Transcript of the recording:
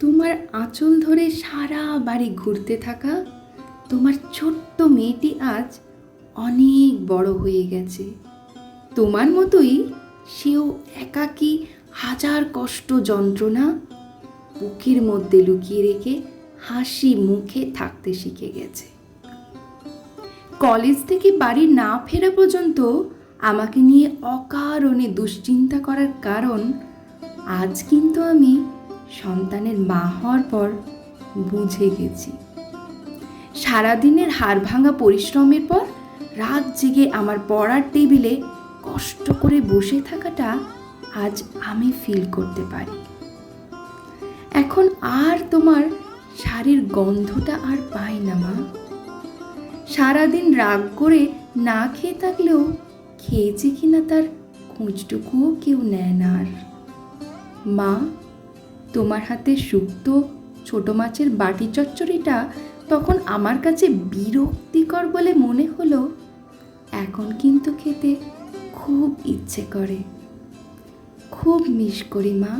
তোমার আঁচল ধরে সারা বাড়ি ঘুরতে থাকা তোমার ছোট্ট মেয়েটি আজ অনেক বড় হয়ে গেছে। তোমার মতোই সেও একাকী হাজার কষ্ট যন্ত্রণা বুকের মধ্যে লুকিয়ে রেখে হাসি মুখে থাকতে শিখে গেছে। কলেজ থেকে বাড়ি না ফেরা পর্যন্ত আমাকে নিয়ে অকারণে দুশ্চিন্তা করার কারণ আজ কিন্তু আমি সন্তানের মা হওয়ার পর বুঝে গেছি। সারাদিনের হাড় ভাঙা পরিশ্রমের পর রাত জেগে আমার পড়ার টেবিলে কষ্ট করে বসে থাকাটা আজ আমি ফিল করতে পারি। এখন আর তোমার শাড়ির গন্ধটা আর পাই না মা। সারাদিন রাগ করে না খেয়ে থাকলেও খেয়েছে কিনা তার খোঁজটুকুও কেউ নেয় না আর। মা, তোমার হাতে শুক্তো ছোট মাছের বাটি চচ্চড়িটা তখন আমার কাছে বিরক্তিকর বলে মনে হলো, এখন কিন্তু খেতে খুব ইচ্ছে করে। খুব মিস করি মা।